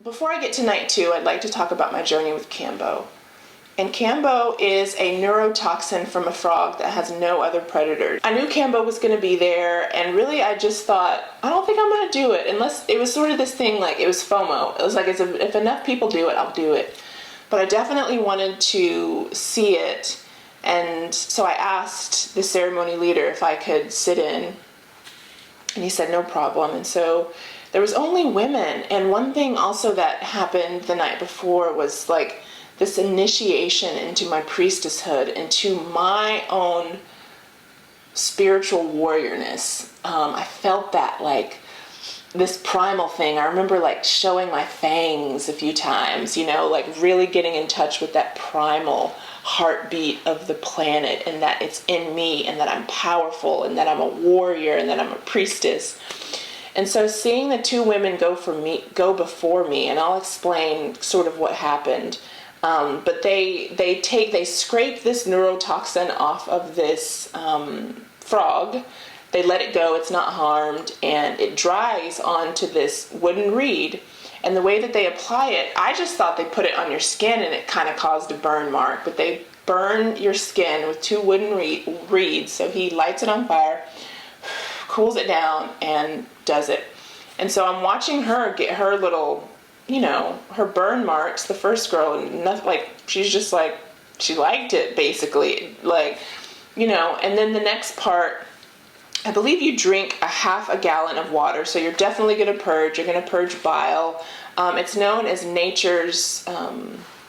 Before I get to night 2, I'd like to talk about my journey with Cambo. And Cambo is a neurotoxin from a frog that has no other predators. I knew Cambo was going to be there, and really I just thought, I don't think I'm going to do it unless it was sort of this thing, like it was FOMO. It was like, if enough people do it, I'll do it. But I definitely wanted to see it, and so I asked the ceremony leader if I could sit in, and he said no problem. And so there was only women. And one thing also that happened the night before was like this initiation into my priestesshood, into my own spiritual warriorness. I felt that, like, this primal thing. I remember like showing my fangs a few times, like really getting in touch with that primal heartbeat of the planet, and that it's in me, and that I'm powerful, and that I'm a warrior, and that I'm a priestess. And so seeing the 2 women go before me, and I'll explain sort of what happened. But they scrape this neurotoxin off of this frog. They let it go, it's not harmed, and it dries onto this wooden reed. And the way that they apply it, I just thought they put it on your skin and it kind of caused a burn mark. But they burn your skin with 2 wooden reeds. So he lights it on fire, cools it down, and does it. And so I'm watching her get her little, her burn marks, the first girl, and nothing, like, she's just like, she liked it, basically. Like, and then the next part, I believe you drink a half a gallon of water, so you're definitely going to purge. You're going to purge bile. It's known as nature's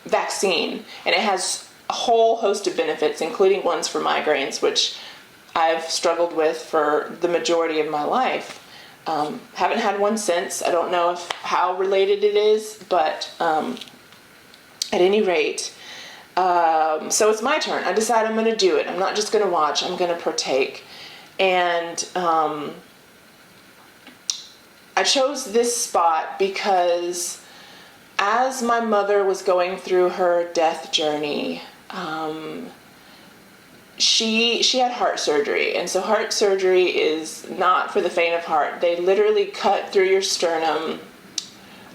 vaccine, and it has a whole host of benefits, including ones for migraines, which I've struggled with for the majority of my life. Haven't had one since. I don't know how related it is, but at any rate, so it's my turn. I decide I'm going to do it. I'm not just going to watch. I'm going to partake. And I chose this spot because as my mother was going through her death journey, she had heart surgery. And so heart surgery is not for the faint of heart. They literally cut through your sternum.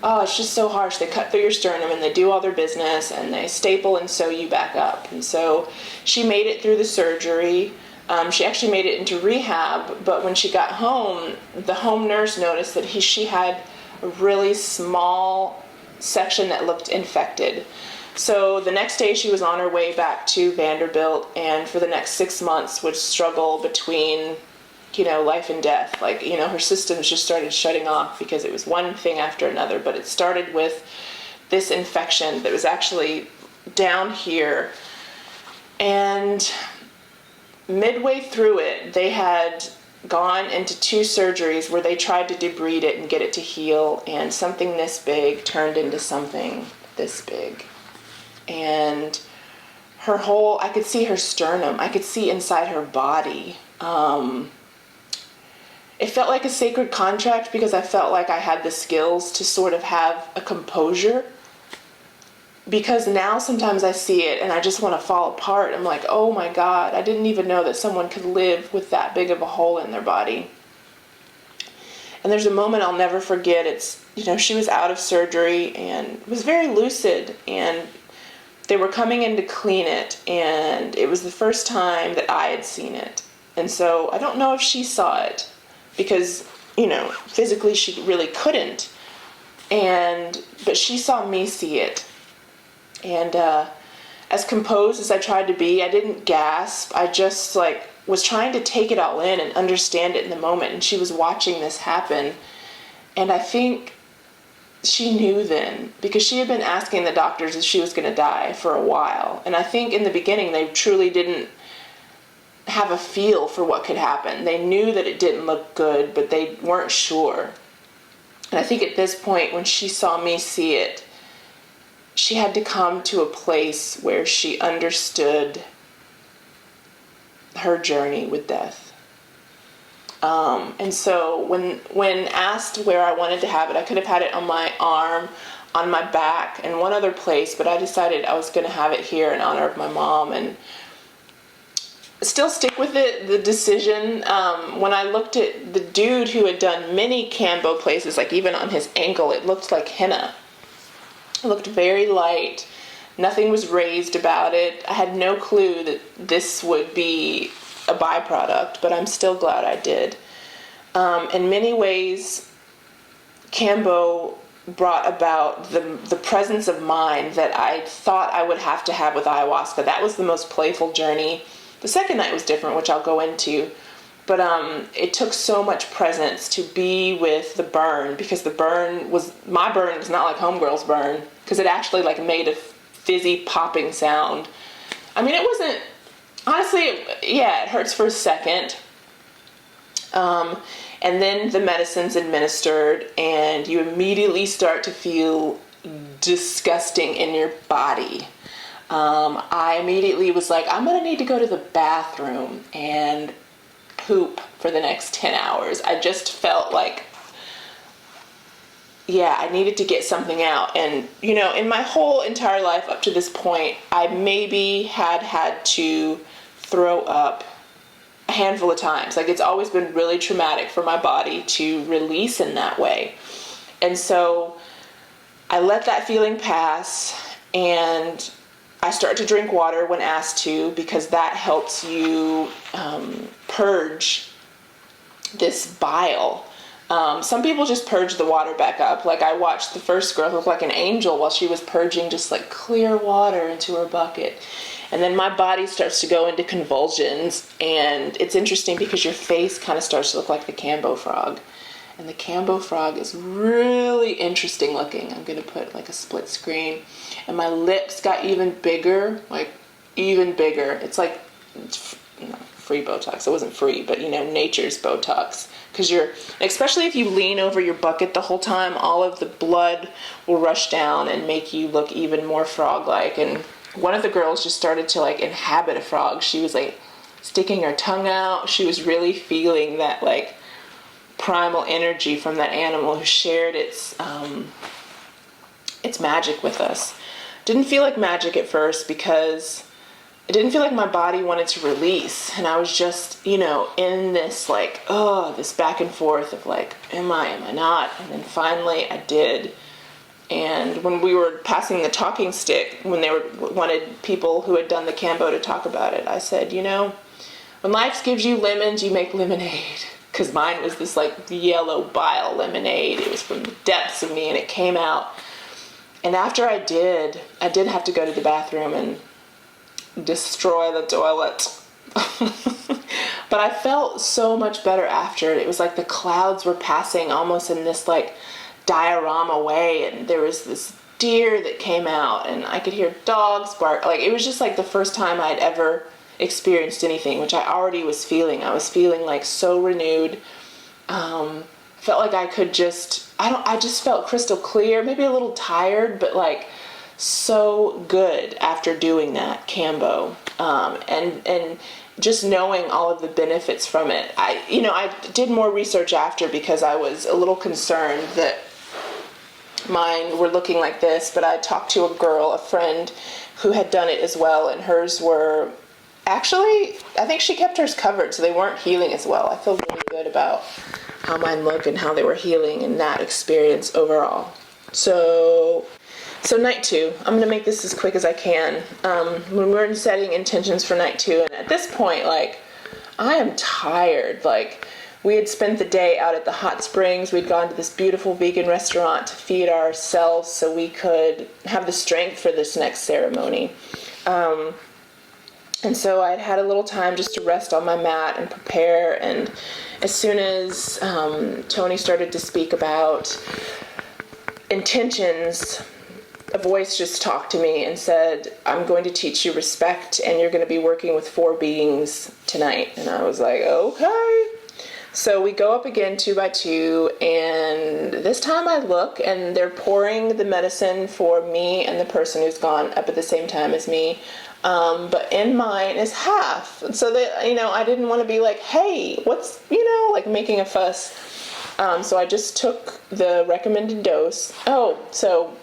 Oh, it's just so harsh. They cut through your sternum and they do all their business and they staple and sew you back up. And so she made it through the surgery. She actually made it into rehab, but when she got home, the home nurse noticed that she had a really small section that looked infected. So the next day she was on her way back to Vanderbilt, and for the next 6 months would struggle between, life and death. Like, her systems just started shutting off because it was one thing after another. But it started with this infection that was actually down here, and midway through it, they had gone into 2 surgeries where they tried to debride it and get it to heal, and something this big turned into something this big. And I could see her sternum. I could see inside her body. It felt like a sacred contract because I felt like I had the skills to sort of have a composure. Because now sometimes I see it and I just want to fall apart. I'm like, oh my God, I didn't even know that someone could live with that big of a hole in their body. And there's a moment I'll never forget. It's, she was out of surgery and was very lucid, and they were coming in to clean it, and it was the first time that I had seen it. And so I don't know if she saw it because, physically she really couldn't. But she saw me see it. And as composed as I tried to be, I didn't gasp. I just was trying to take it all in and understand it in the moment. And she was watching this happen. And I think she knew then, because she had been asking the doctors if she was going to die for a while. And I think in the beginning they truly didn't have a feel for what could happen. They knew that it didn't look good, but they weren't sure. And I think at this point, when she saw me see it, she had to come to a place where she understood her journey with death. And so when asked where I wanted to have it, I could have had it on my arm, on my back, and one other place, but I decided I was going to have it here in honor of my mom, and still stick with it, the decision. When I looked at the dude who had done many Cambo places, like even on his ankle, it looked like henna. It looked very light. Nothing was raised about it. I had no clue that this would be a byproduct, but I'm still glad I did. In many ways, Cambo brought about the presence of mind that I thought I would have to have with ayahuasca. That was the most playful journey. The second night was different, which I'll go into. But it took so much presence to be with the burn, because my burn was not like Homegirl's burn, because it actually like made a fizzy popping sound. I mean, it wasn't, honestly, yeah, it hurts for a second. And then the medicine's administered, and you immediately start to feel disgusting in your body. I immediately was like, I'm going to need to go to the bathroom and poop for the next 10 hours. I just felt like, yeah, I needed to get something out. And, you know, in my whole entire life up to this point, I maybe had to throw up a handful of times. Like, it's always been really traumatic for my body to release in that way. And so I let that feeling pass, and I start to drink water when asked to, because that helps you purge this bile. Some people just purge the water back up. Like, I watched the first girl look like an angel while she was purging just like clear water into her bucket. And then my body starts to go into convulsions, and it's interesting because your face kind of starts to look like the Cambo frog. And the Cambo frog is really interesting looking. I'm going to put like a split screen. And my lips got even bigger, like even bigger. It's like, you know, free Botox. It wasn't free, but, you know, nature's Botox. Because especially if you lean over your bucket the whole time, all of the blood will rush down and make you look even more frog-like. And one of the girls just started to like inhabit a frog. She was like sticking her tongue out. She was really feeling that like primal energy from that animal who shared its magic with us. Didn't feel like magic at first because it didn't feel like my body wanted to release, and I was just, you know, in this like, this back and forth of like, am I not? And then finally I did. And when we were passing the talking stick, when they wanted people who had done the Cambo to talk about it, I said, you know, when life gives you lemons, you make lemonade. Because mine was this like yellow bile lemonade. It was from the depths of me, and it came out. And after I did have to go to the bathroom and destroy the toilet. But I felt so much better after it. It was like the clouds were passing almost in this like diorama way, and there was this deer that came out, and I could hear dogs bark. Like, it was just like the first time I'd ever experienced anything, which I already was feeling. I was feeling like so renewed. Felt like I could I just felt crystal clear, maybe a little tired, but like so good after doing that Cambo. And just knowing all of the benefits from it. I did more research after because I was a little concerned that mine were looking like this, but I talked to a friend who had done it as well, and hers were actually, I think she kept hers covered, so they weren't healing as well. I feel really good about how mine looked and how they were healing in that experience overall. So night 2, I'm going to make this as quick as I can. When we're setting intentions for night 2, and at this point, like, I am tired. Like, we had spent the day out at the hot springs. We'd gone to this beautiful vegan restaurant to feed ourselves so we could have the strength for this next ceremony. And so I'd had a little time just to rest on my mat and prepare. And as soon as Tony started to speak about intentions, a voice just talked to me and said, I'm going to teach you respect, and you're going to be working with 4 beings tonight. And I was like, okay. So we go up again 2 by 2, and this time I look, and they're pouring the medicine for me and the person who's gone up at the same time as me. But in mine is half. So that, I didn't want to be like, hey, what's, like making a fuss. So I just took the recommended dose. So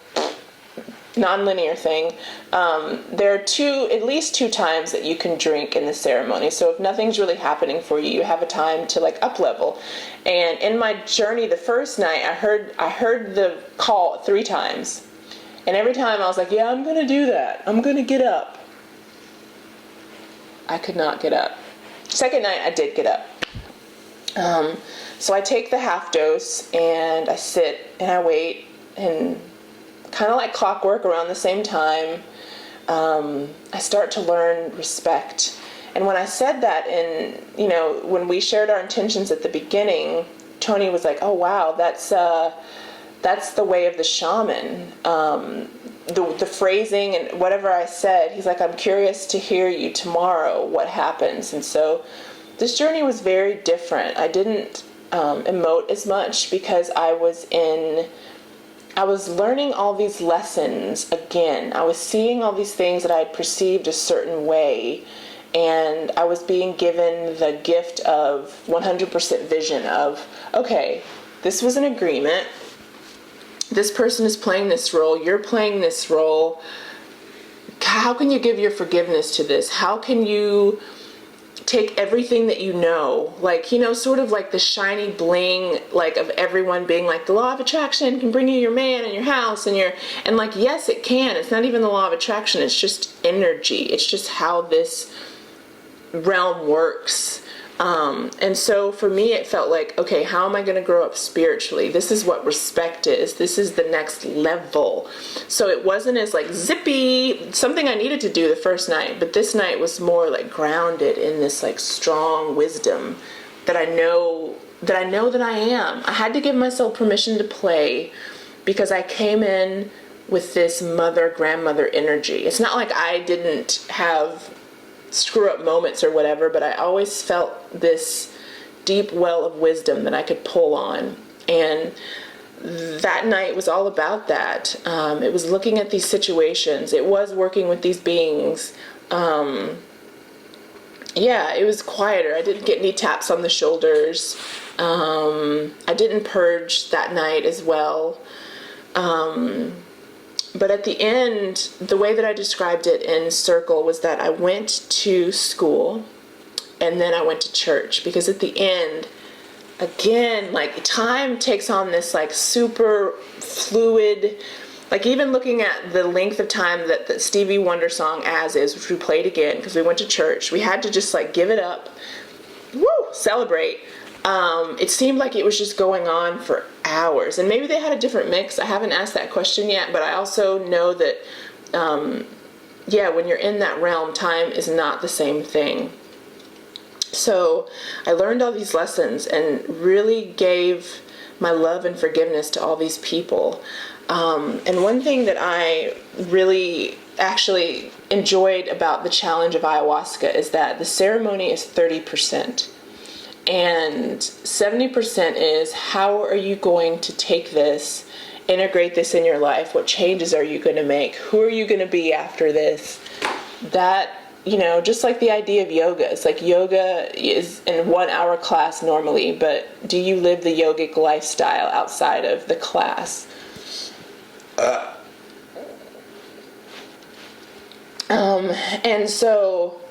non-linear thing. There are at least 2 times that you can drink in the ceremony. So if nothing's really happening for you, you have a time to like up level. And in my journey, the first night, I heard the call 3 times. And every time I was like, yeah, I'm going to do that. I'm going to get up. I could not get up. Second night, I did get up. So I take the half dose and I sit and I wait, and kind of like clockwork around the same time, I start to learn respect. And when I said that, and when we shared our intentions at the beginning, Tony was like, oh wow, that's the way of the shaman. The phrasing and whatever I said, he's like, I'm curious to hear you tomorrow, what happens. And so this journey was very different. I didn't emote as much because I was learning all these lessons again. I was seeing all these things that I had perceived a certain way, and I was being given the gift of 100% vision of, okay, this was an agreement. This person is playing this role. You're playing this role. How can you give your forgiveness to this? How can you take everything that you know, like, sort of like the shiny bling, like, of everyone being like, the law of attraction can bring you your man and your house and like, yes, it can. It's not even the law of attraction. It's just energy. It's just how this realm works. And so for me, it felt like, okay, how am I going to grow up spiritually? This is what respect is. This is the next level. So it wasn't as like zippy, something I needed to do the first night, but this night was more like grounded in this like strong wisdom that I know that I am. I had to give myself permission to play because I came in with this grandmother energy. It's not like I didn't have screw up moments or whatever, but I always felt this deep well of wisdom that I could pull on. And that night was all about that. It was looking at these situations. It was working with these beings. It was quieter. I didn't get any taps on the shoulders. I didn't purge that night as well. But at the end, the way that I described it in Circle was that I went to school and then I went to church, because at the end, again, like, time takes on this like super fluid, like, even looking at the length of time that the Stevie Wonder song As Is, which we played again because we went to church, we had to just like give it up, celebrate. It seemed like it was just going on for hours, and maybe they had a different mix. I haven't asked that question yet, but I also know that, when you're in that realm, time is not the same thing. So I learned all these lessons and really gave my love and forgiveness to all these people. And one thing that I really actually enjoyed about the challenge of ayahuasca is that the ceremony is 30%. And 70% is, how are you going to take this, integrate this in your life? What changes are you going to make? Who are you going to be after this? That, just like the idea of yoga. It's like yoga is in 1 hour class normally, but do you live the yogic lifestyle outside of the class? And so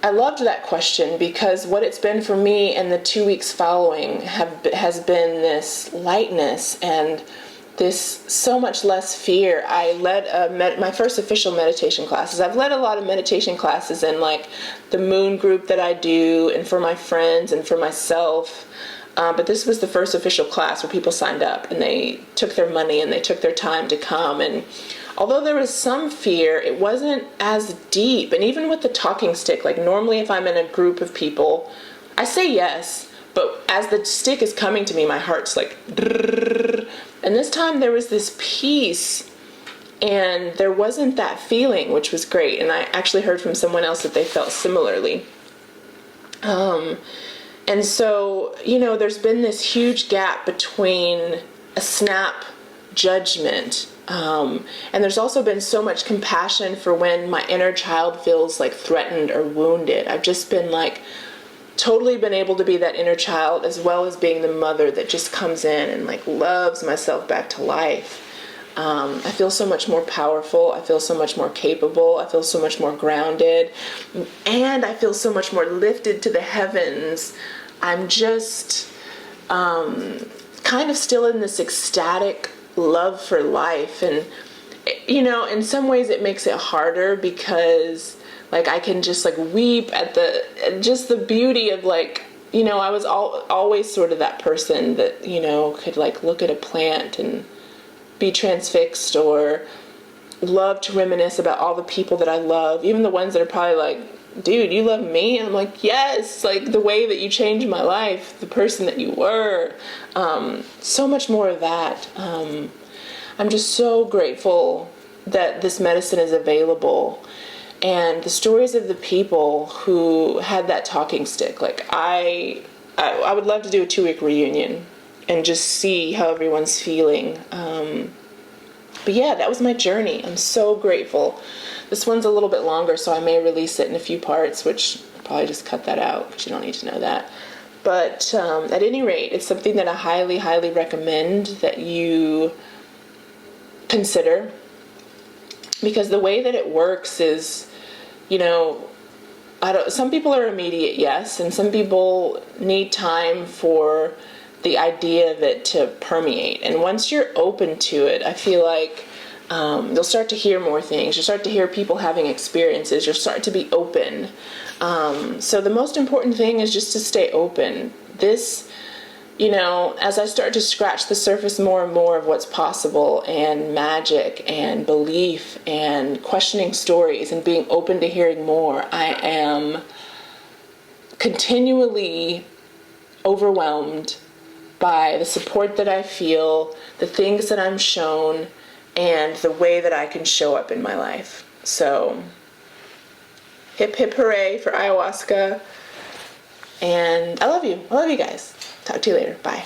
I loved that question, because what it's been for me in the 2 weeks following has been this lightness and this so much less fear. I led my first official meditation classes. I've led a lot of meditation classes in like the moon group that I do, and for my friends and for myself. But this was the first official class where people signed up and they took their money and they took their time to come. And although there was some fear, it wasn't as deep. And even with the talking stick, like normally if I'm in a group of people, I say yes, but as the stick is coming to me, my heart's like, drrrr. And this time there was this peace, and there wasn't that feeling, which was great. And I actually heard from someone else that they felt similarly. And so, there's been this huge gap between a snap judgment. And there's also been so much compassion for when my inner child feels like threatened or wounded. I've just been like, totally been able to be that inner child, as well as being the mother that just comes in and like loves myself back to life. I feel so much more powerful. I feel so much more capable. I feel so much more grounded. And I feel so much more lifted to the heavens. I'm just kind of still in this ecstatic love for life. And you know, in some ways it makes it harder because like I can just like weep at just the beauty of like, you know, I was always sort of that person that, you know, could like look at a plant and be transfixed, or love to reminisce about all the people that I love, even the ones that are probably like, dude, you love me? And I'm like, yes, like the way that you changed my life, the person that you were, so much more of that. I'm just so grateful that this medicine is available, and the stories of the people who had that talking stick. Like I would love to do a 2-week reunion and just see how everyone's feeling. But yeah, that was my journey. I'm so grateful. This one's a little bit longer, so I may release it in a few parts, which I'll probably just cut that out, but you don't need to know that. But at any rate, it's something that I highly, highly recommend that you consider, because the way that it works is, you know, some people are immediate, yes, and some people need time for the idea of it to permeate. And once you're open to it, I feel like you'll start to hear more things. You'll start to hear people having experiences. You'll start to be open. So the most important thing is just to stay open. This, you know, as I start to scratch the surface more and more of what's possible, and magic and belief and questioning stories and being open to hearing more, I am continually overwhelmed by the support that I feel, the things that I'm shown, and the way that I can show up in my life. So, hip hip hooray for ayahuasca. And I love you. I love you guys. Talk to you later. Bye.